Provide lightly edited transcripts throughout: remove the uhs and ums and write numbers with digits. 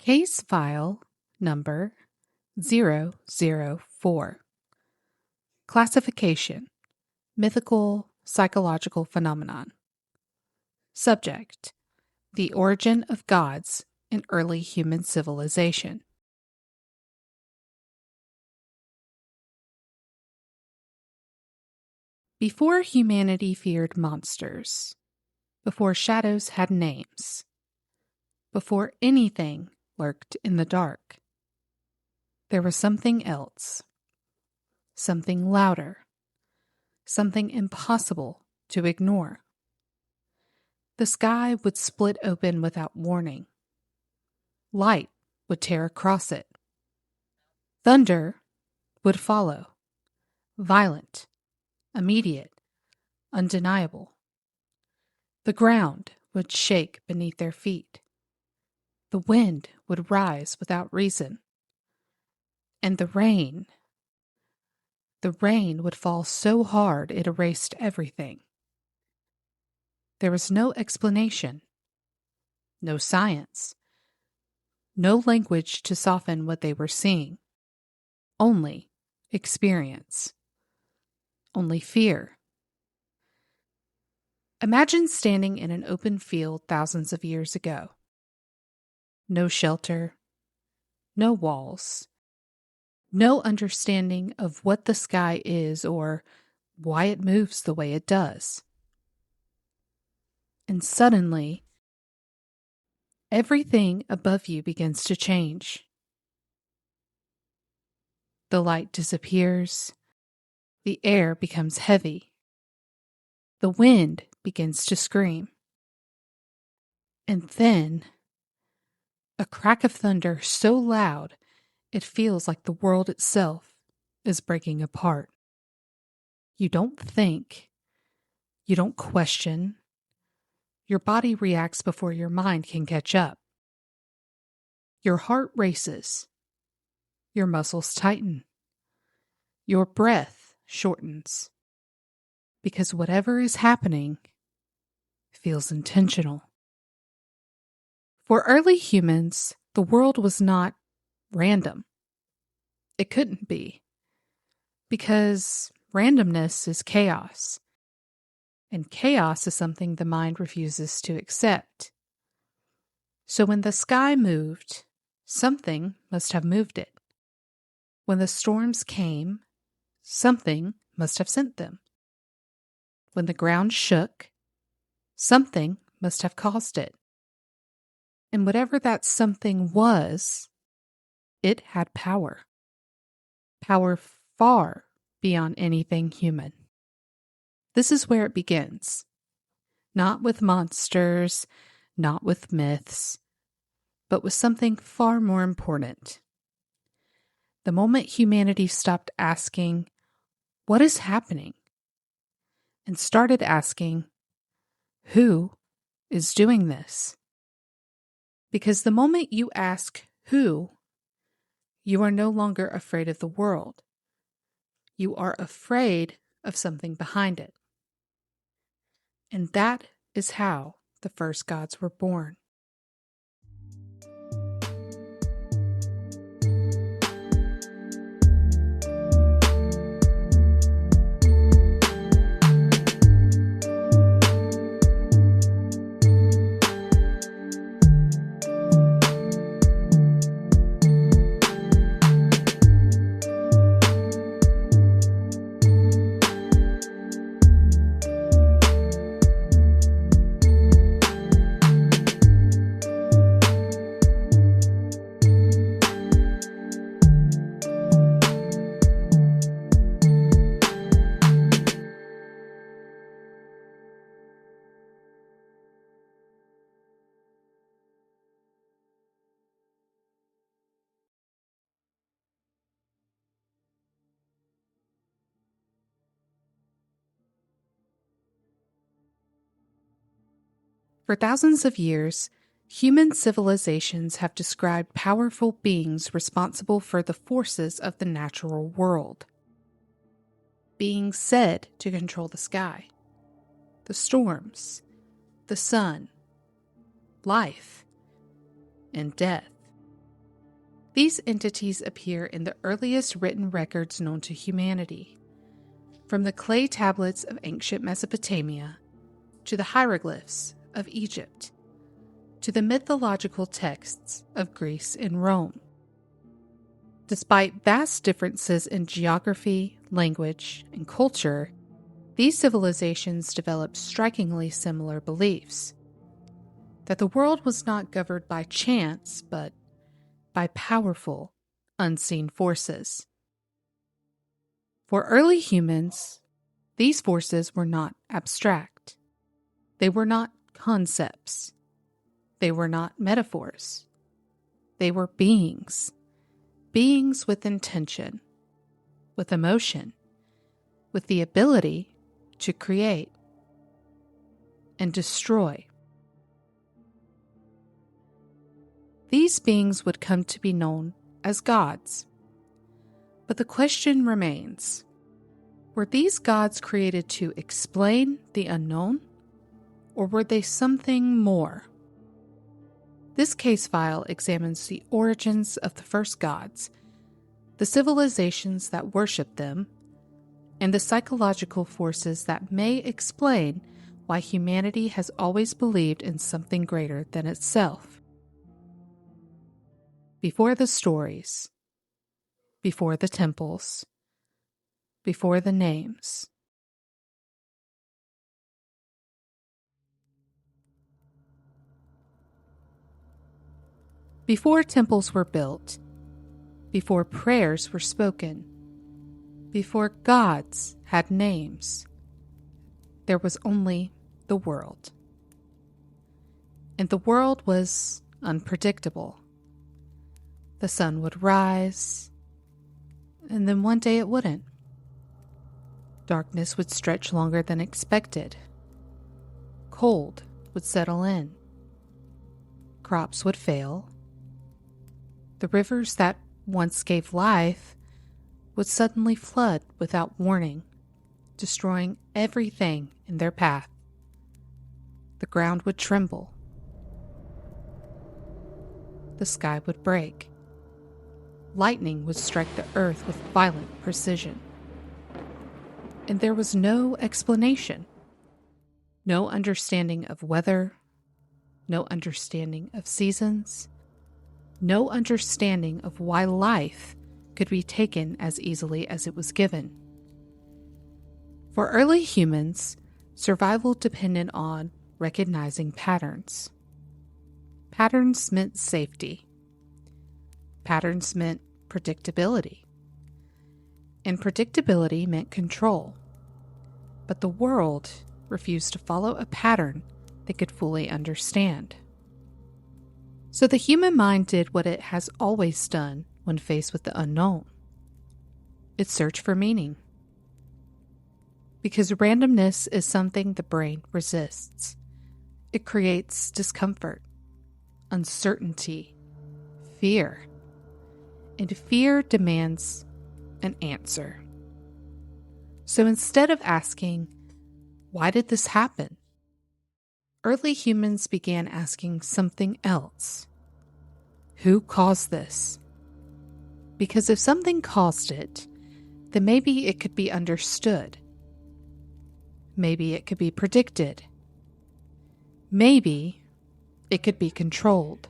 Case file number 004. Classification: Mythical psychological phenomenon. Subject: the origin of gods in early human civilization. Before humanity feared monsters, before shadows had names, before anything lurked in the dark, there was something else, something louder, something impossible to ignore. The sky would split open without warning. Light would tear across it. Thunder would follow, violent, immediate, undeniable. The ground would shake beneath their feet. The wind would rise without reason. And the rain would fall so hard it erased everything. There was no explanation, no science, no language to soften what they were seeing. Only experience. Only fear. Imagine standing in an open field thousands of years ago. No shelter, no walls, no understanding of what the sky is or why it moves the way it does. And suddenly, everything above you begins to change. The light disappears. The air becomes heavy. The wind begins to scream. And then, a crack of thunder so loud it feels like the world itself is breaking apart. You don't think. You don't question. Your body reacts before your mind can catch up. Your heart races. Your muscles tighten. Your breath shortens. Because whatever is happening feels intentional. For early humans, the world was not random. It couldn't be. Because randomness is chaos. And chaos is something the mind refuses to accept. So when the sky moved, something must have moved it. When the storms came, something must have sent them. When the ground shook, something must have caused it. And whatever that something was, it had power. Power far beyond anything human. This is where it begins. Not with monsters, not with myths, but with something far more important. The moment humanity stopped asking, "What is happening?" and started asking, "Who is doing this?" Because the moment you ask who, you are no longer afraid of the world. You are afraid of something behind it. And that is how the first gods were born. For thousands of years, human civilizations have described powerful beings responsible for the forces of the natural world. Beings said to control the sky, the storms, the sun, life, and death. These entities appear in the earliest written records known to humanity, from the clay tablets of ancient Mesopotamia to the hieroglyphs of Egypt to the mythological texts of Greece and Rome. Despite vast differences in geography, language, and culture, these civilizations developed strikingly similar beliefs: that the world was not governed by chance, but by powerful, unseen forces. For early humans, these forces were not abstract. They were not concepts. They were not metaphors. They were beings with intention, with emotion, with the ability to create and destroy. These beings would come to be known as gods. But the question remains, were these gods created to explain the unknown, or were they something more? This case file examines the origins of the first gods, the civilizations that worship them, and the psychological forces that may explain why humanity has always believed in something greater than itself. Before the stories, before the temples, before the names. Before temples were built, before prayers were spoken, before gods had names, there was only the world. And the world was unpredictable. The sun would rise, and then one day it wouldn't. Darkness would stretch longer than expected. Cold would settle in. Crops would fail. The rivers that once gave life would suddenly flood without warning, destroying everything in their path. The ground would tremble. The sky would break. Lightning would strike the earth with violent precision. And there was no explanation, no understanding of weather, no understanding of seasons, no understanding of why life could be taken as easily as it was given. For early humans, survival depended on recognizing patterns. Patterns meant safety. Patterns meant predictability. And predictability meant control. But the world refused to follow a pattern they could fully understand. So the human mind did what it has always done when faced with the unknown. It searched for meaning. Because randomness is something the brain resists. It creates discomfort, uncertainty, fear. And fear demands an answer. So instead of asking, why did this happen? Early humans began asking something else. Who caused this? Because if something caused it, then maybe it could be understood. Maybe it could be predicted. Maybe it could be controlled.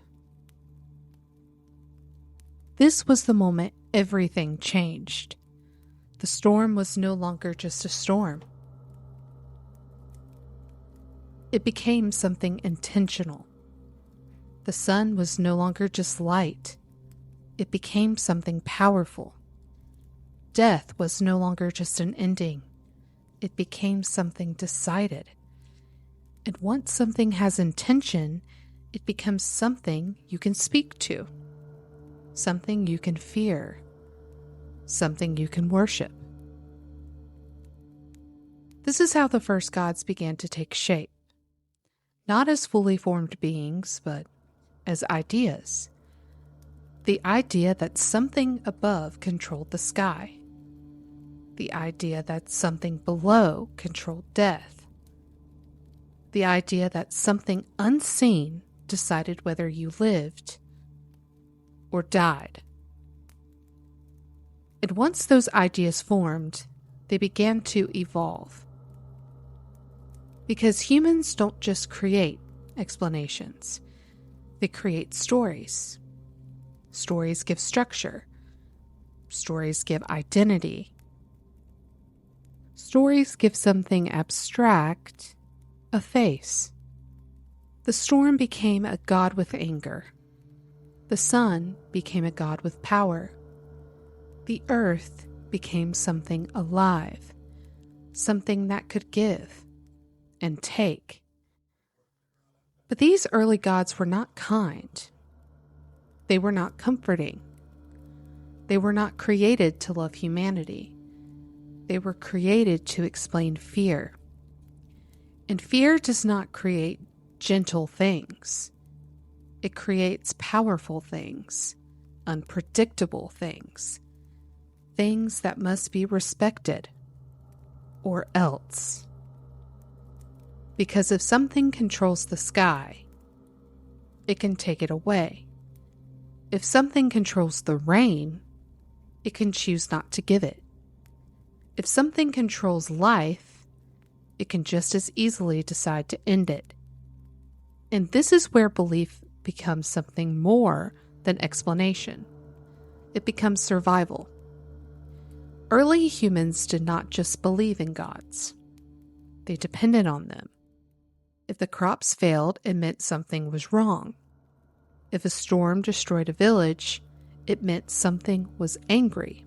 This was the moment everything changed. The storm was no longer just a storm. It became something intentional. The sun was no longer just light. It became something powerful. Death was no longer just an ending. It became something decided. And once something has intention, it becomes something you can speak to. Something you can fear, something you can worship. This is how the first gods began to take shape, not as fully formed beings, but as ideas. The idea that something above controlled the sky, the idea that something below controlled death, the idea that something unseen decided whether you lived or died. And once those ideas formed, they began to evolve. Because humans don't just create explanations, they create stories. Stories give structure. Stories give identity. Stories give something abstract a face. The storm became a god with anger. The sun became a god with power. The earth became something alive, something that could give and take. But these early gods were not kind. They were not comforting. They were not created to love humanity. They were created to explain fear. And fear does not create gentle things. It creates powerful things, unpredictable things, things that must be respected, or else. Because if something controls the sky, it can take it away. If something controls the rain, it can choose not to give it. If something controls life, it can just as easily decide to end it. And this is where belief becomes something more than explanation. It becomes survival. Early humans did not just believe in gods. They depended on them. If the crops failed, it meant something was wrong. If a storm destroyed a village, it meant something was angry.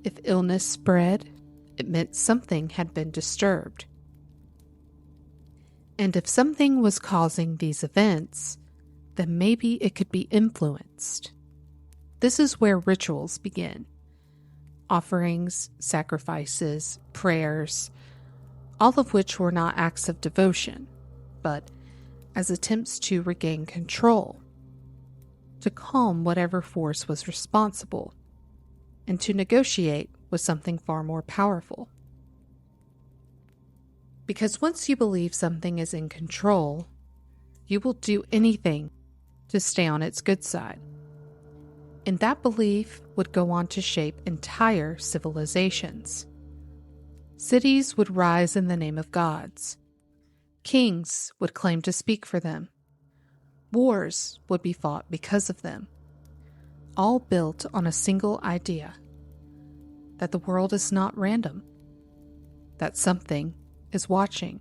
If illness spread, it meant something had been disturbed. And if something was causing these events, then maybe it could be influenced. This is where rituals begin. Offerings, sacrifices, prayers, all of which were not acts of devotion, but as attempts to regain control, to calm whatever force was responsible, and to negotiate with something far more powerful. Because once you believe something is in control, you will do anything to stay on its good side. And that belief would go on to shape entire civilizations. Cities would rise in the name of gods. Kings would claim to speak for them. Wars would be fought because of them. All built on a single idea: that the world is not random, that something is watching,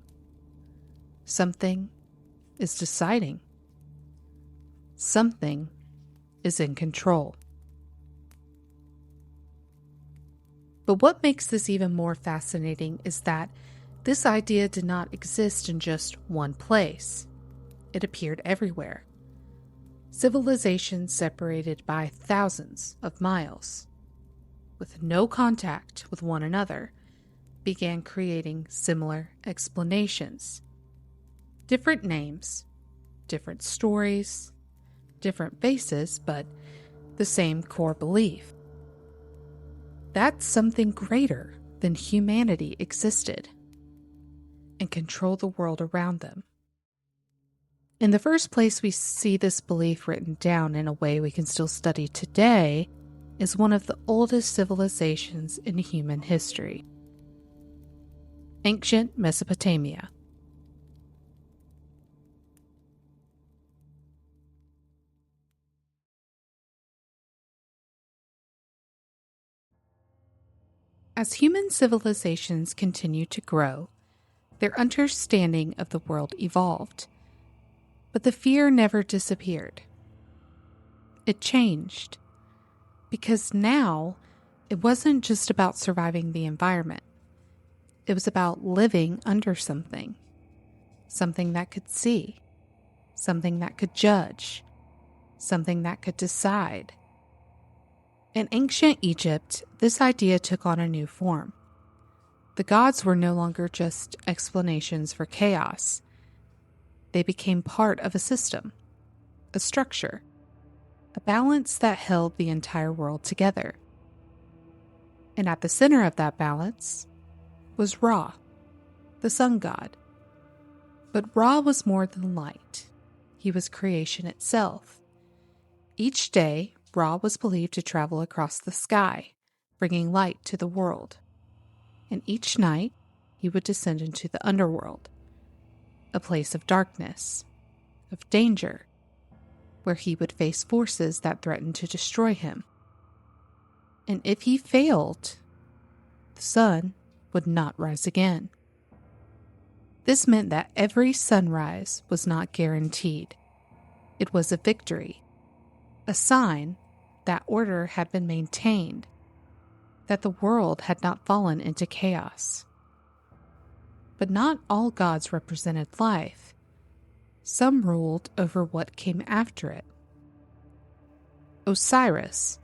something is deciding, something is in control. But what makes this even more fascinating is that this idea did not exist in just one place. It appeared everywhere. Civilizations separated by thousands of miles, with no contact with one another, began creating similar explanations. Different names, different stories, different faces, but the same core belief. That something greater than humanity existed and controlled the world around them. In the first place we see this belief written down in a way we can still study today is one of the oldest civilizations in human history. Ancient Mesopotamia. As human civilizations continued to grow, their understanding of the world evolved. But the fear never disappeared. It changed. Because now, it wasn't just about surviving the environment. It was about living under something. Something that could see. Something that could judge. Something that could decide. In ancient Egypt, this idea took on a new form. The gods were no longer just explanations for chaos. They became part of a system, a structure, a balance that held the entire world together. And at the center of that balance was Ra, the sun god. But Ra was more than light. He was creation itself. Each day, Ra was believed to travel across the sky, bringing light to the world. And each night he would descend into the underworld, a place of darkness, of danger, where he would face forces that threatened to destroy him. And if he failed, the sun would not rise again. This meant that every sunrise was not guaranteed. It was a victory, a sign that order had been maintained, that the world had not fallen into chaos. But not all gods represented life. Some ruled over what came after it. Osiris,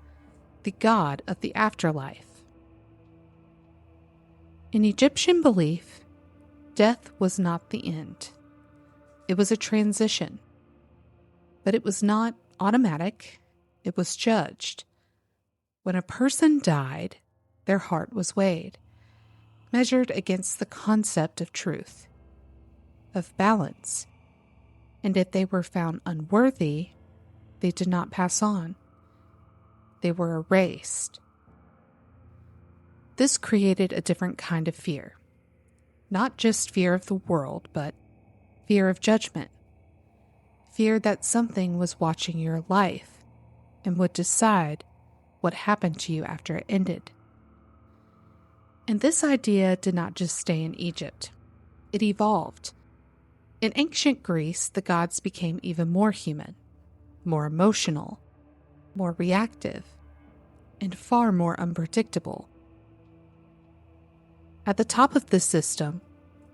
the god of the afterlife. In Egyptian belief, death was not the end. It was a transition. But it was not automatic. It was judged. When a person died, their heart was weighed, measured against the concept of truth, of balance. And if they were found unworthy, they did not pass on. They were erased. This created a different kind of fear. Not just fear of the world, but fear of judgment. Fear that something was watching your life and would decide what happened to you after it ended. And this idea did not just stay in Egypt. It evolved. In ancient Greece, the gods became even more human, more emotional, more reactive, and far more unpredictable. At the top of this system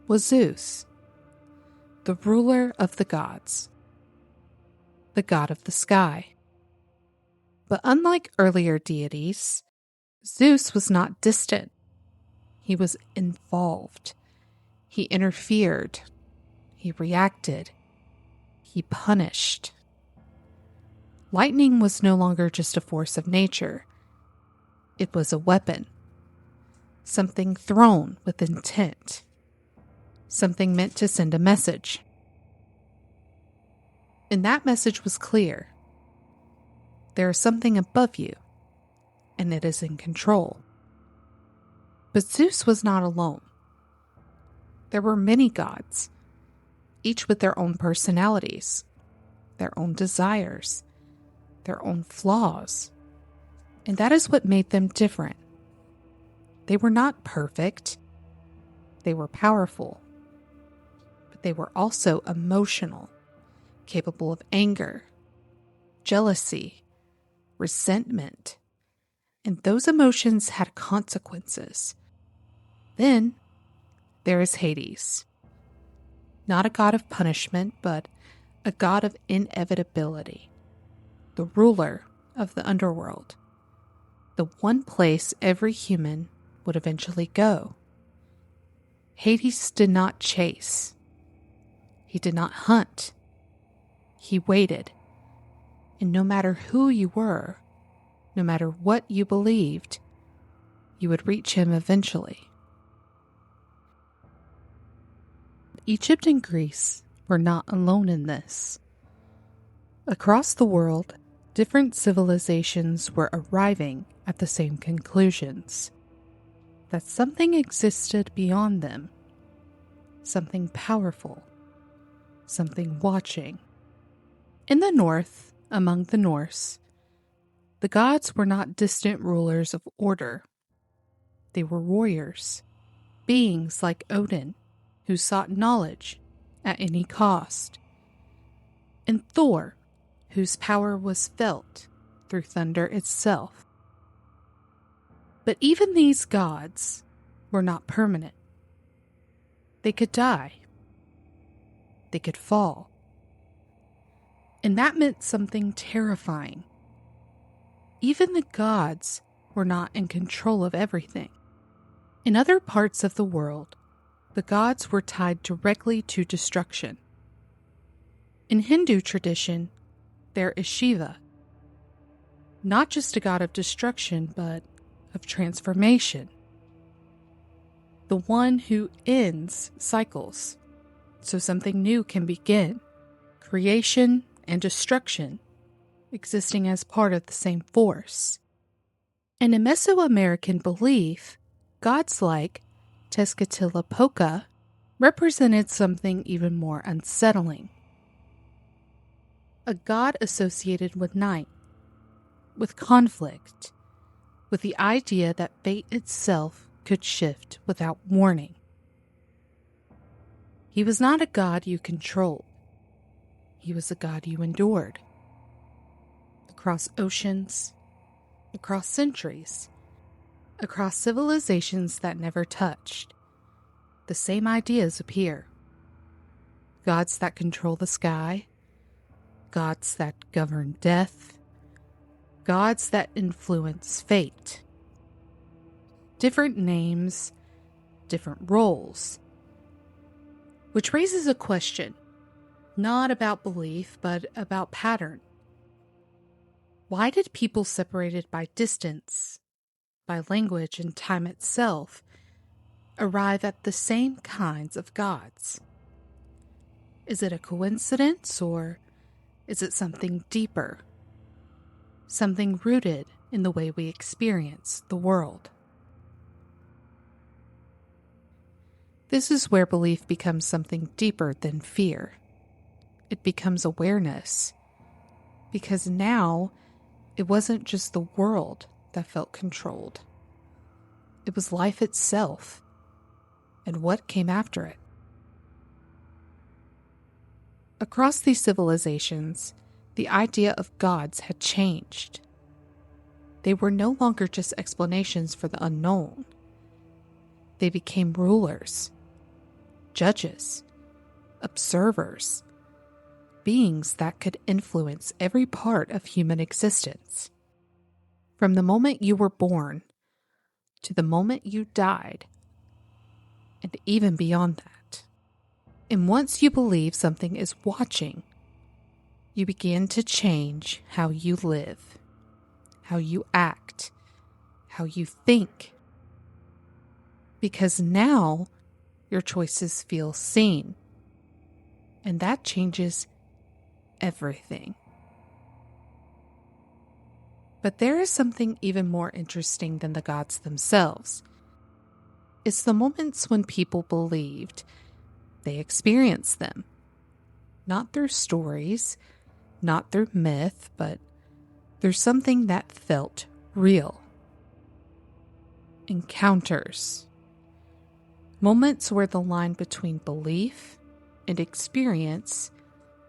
was Zeus, the ruler of the gods, the god of the sky. But unlike earlier deities, Zeus was not distant. He was involved. He interfered. He reacted. He punished. Lightning was no longer just a force of nature. It was a weapon. Something thrown with intent. Something meant to send a message. And that message was clear. There is something above you, and it is in control. But Zeus was not alone. There were many gods, each with their own personalities, their own desires, their own flaws. And that is what made them different. They were not perfect. They were powerful. But they were also emotional, capable of anger, jealousy, resentment. And those emotions had consequences. Then there is Hades. Not a god of punishment, but a god of inevitability. The ruler of the underworld. The one place every human would eventually go. Hades did not chase. He did not hunt. He waited. And no matter who you were, no matter what you believed, you would reach him eventually. Egypt and Greece were not alone in this. Across the world, different civilizations were arriving at the same conclusions. That something existed beyond them. Something powerful. Something watching. In the north, among the Norse, the gods were not distant rulers of order. They were warriors, beings like Odin, who sought knowledge at any cost, and Thor, whose power was felt through thunder itself. But even these gods were not permanent. They could die. They could fall. And that meant something terrifying. Even the gods were not in control of everything. In other parts of the world, the gods were tied directly to destruction. In Hindu tradition, there is Shiva, not just a god of destruction, but of transformation. The one who ends cycles, so something new can begin. Creation and destruction existing as part of the same force. And in Mesoamerican belief, gods like Tezcatlipoca represented something even more unsettling. A god associated with night, with conflict, with the idea that fate itself could shift without warning. He was not a god you controlled. He was a god you endured. Across oceans, across centuries, across civilizations that never touched, the same ideas appear. Gods that control the sky, gods that govern death, gods that influence fate. Different names, different roles. Which raises a question, not about belief, but about pattern. Why did people separated by distance, by language and time itself, arrive at the same kinds of gods? Is it a coincidence, or is it something deeper? Something rooted in the way we experience the world? This is where belief becomes something deeper than fear. It becomes awareness. Because now, it wasn't just the world that felt controlled. It was life itself, and what came after it. Across these civilizations, the idea of gods had changed. They were no longer just explanations for the unknown. They became rulers, judges, observers, beings that could influence every part of human existence. From the moment you were born to the moment you died, and even beyond that. And once you believe something is watching, you begin to change how you live, how you act, how you think. Because now your choices feel seen, and that changes everything. But there is something even more interesting than the gods themselves. It's the moments when people believed they experienced them. Not through stories, not through myth, but through something that felt real. Encounters. Moments where the line between belief and experience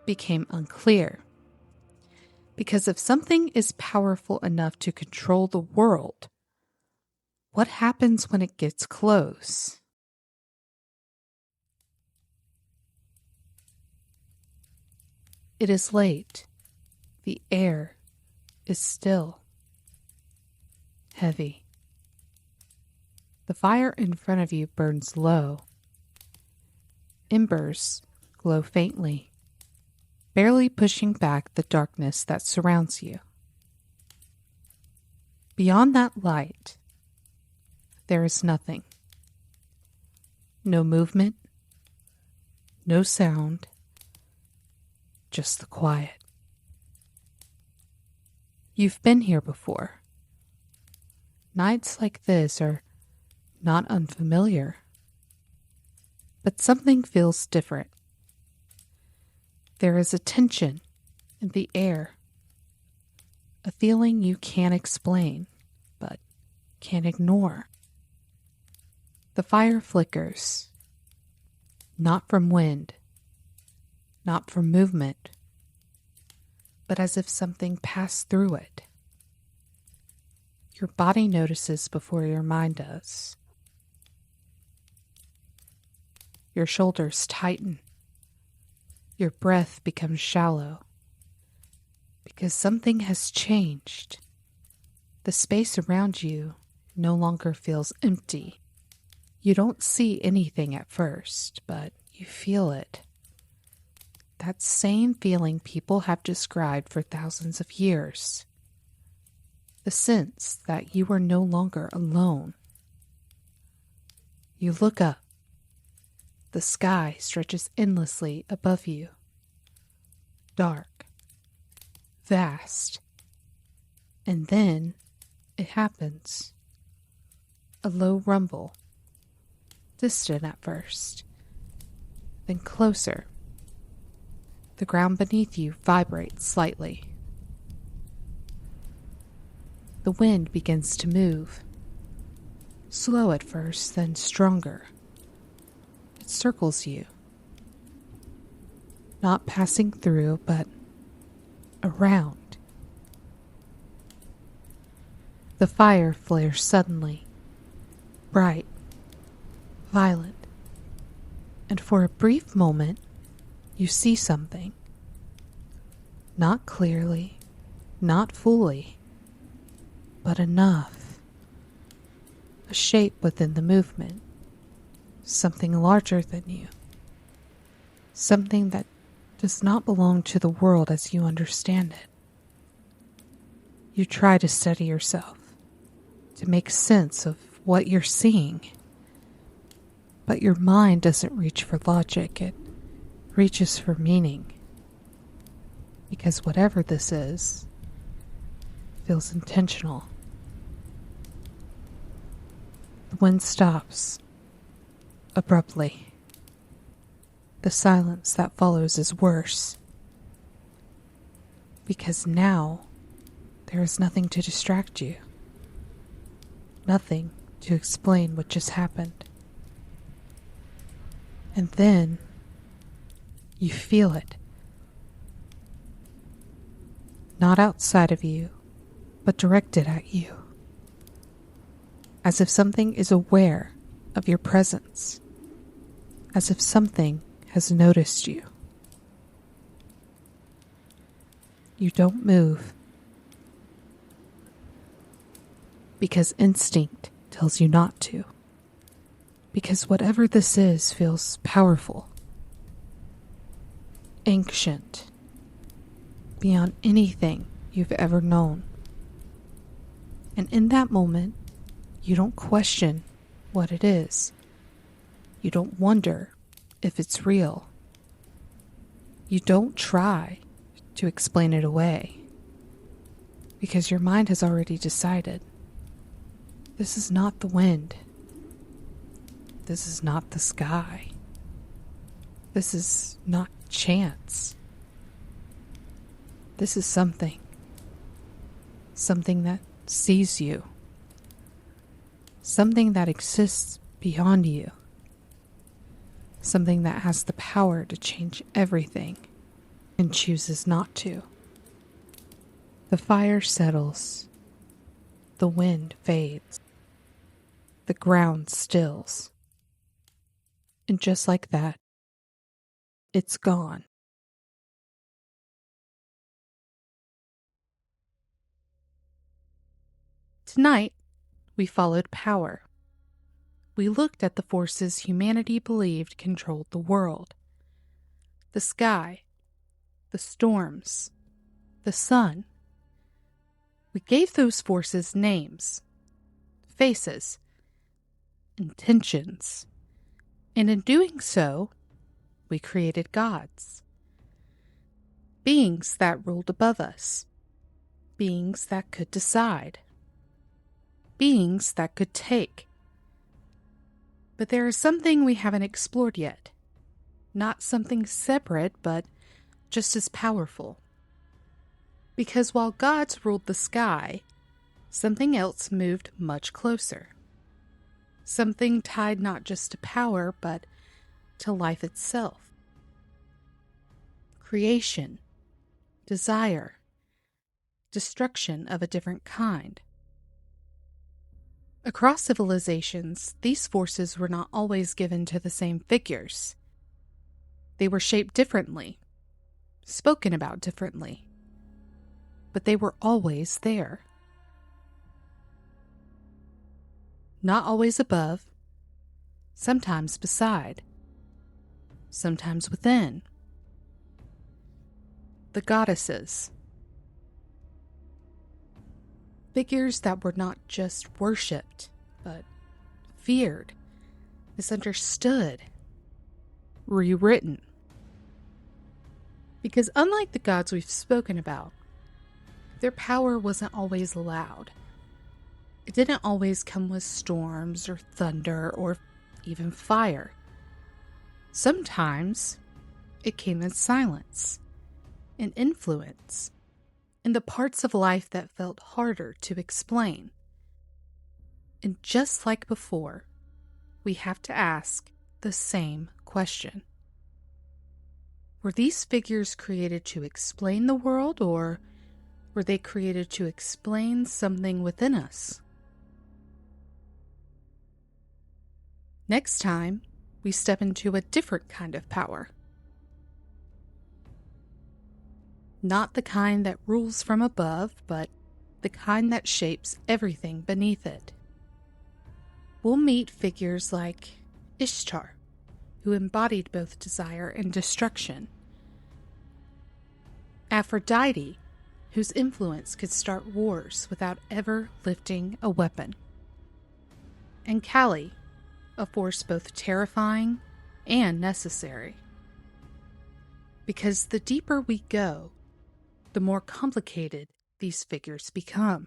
became unclear. Because if something is powerful enough to control the world, what happens when it gets close? It is late. The air is still, heavy. The fire in front of you burns low. Embers glow faintly, barely pushing back the darkness that surrounds you. Beyond that light, there is nothing. No movement, no sound, just the quiet. You've been here before. Nights like this are not unfamiliar, but something feels different. There is a tension in the air, a feeling you can't explain, but can't ignore. The fire flickers, not from wind, not from movement, but as if something passed through it. Your body notices before your mind does. Your shoulders tighten. Your breath becomes shallow. Because something has changed. The space around you no longer feels empty. You don't see anything at first, but you feel it. That same feeling people have described for thousands of years. The sense that you are no longer alone. You look up. The sky stretches endlessly above you. Dark. Vast. And then It happens. A low rumble, distant at first, then closer. The ground beneath you vibrates slightly. The wind begins to move, slow at first, then stronger. It circles you, not passing through, but around. The fire flares suddenly, bright, violent, and for a brief moment you see something. Not clearly, not fully, but enough. A shape within the movement, something larger than you, something that does not belong to the world as you understand it. You try to steady yourself, to make sense of what you're seeing, but your mind doesn't reach for logic, it reaches for meaning, because whatever this is feels intentional. The wind stops abruptly. The silence that follows is worse, because now there is nothing to distract you, nothing to explain what just happened. And then you feel it. Not outside of you, but directed at you. As if something is aware of your presence. As if something has noticed you. You don't move. Because instinct tells you not to. Because whatever this is feels powerful. Ancient, beyond anything you've ever known. And in that moment, you don't question what it is. You don't wonder if it's real. You don't try to explain it away, because your mind has already decided. This is not the wind. This is not the sky. This is not chance. This is something. Something that sees you. Something that exists beyond you. Something that has the power to change everything and chooses not to. The fire settles. The wind fades. The ground stills. And just like that, it's gone. Tonight, we followed power. We looked at the forces humanity believed controlled the world. The sky, the storms, the sun. We gave those forces names, faces, intentions, and in doing so, we created gods. Beings that ruled above us. Beings that could decide. Beings that could take. But there is something we haven't explored yet. Not something separate, but just as powerful. Because while gods ruled the sky, something else moved much closer. Something tied not just to power, but to life itself. Creation, desire, destruction of a different kind. Across civilizations, these forces were not always given to the same figures. They were shaped differently, spoken about differently, but they were always there. Not always above, sometimes beside, sometimes within. The goddesses. Figures that were not just worshipped, but feared, misunderstood, rewritten. Because unlike the gods we've spoken about, their power wasn't always loud. It didn't always come with storms or thunder or even fire. Sometimes it came in silence, in influence, in the parts of life that felt harder to explain. And just like before, we have to ask the same question. Were these figures created to explain the world, or were they created to explain something within us? Next time, we step into a different kind of power. Not the kind that rules from above, but the kind that shapes everything beneath it. We'll meet figures like Ishtar, who embodied both desire and destruction. Aphrodite, whose influence could start wars without ever lifting a weapon. And Kali, a force both terrifying and necessary. Because the deeper we go, the more complicated these figures become.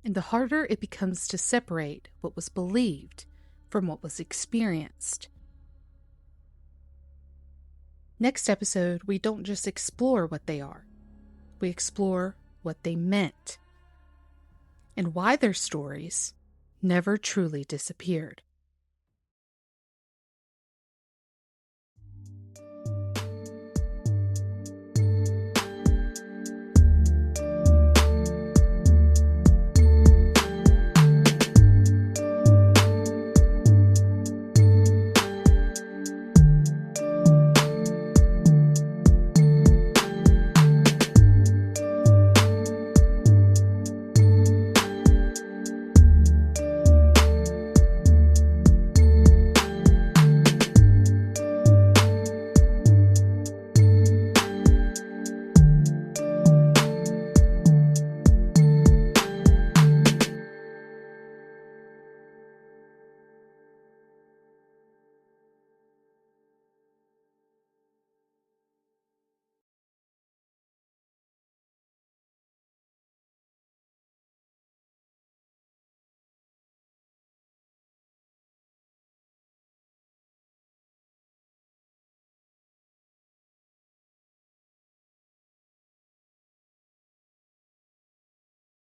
And the harder it becomes to separate what was believed from what was experienced. Next episode, we don't just explore what they are. We explore what they meant and why their stories never truly disappeared.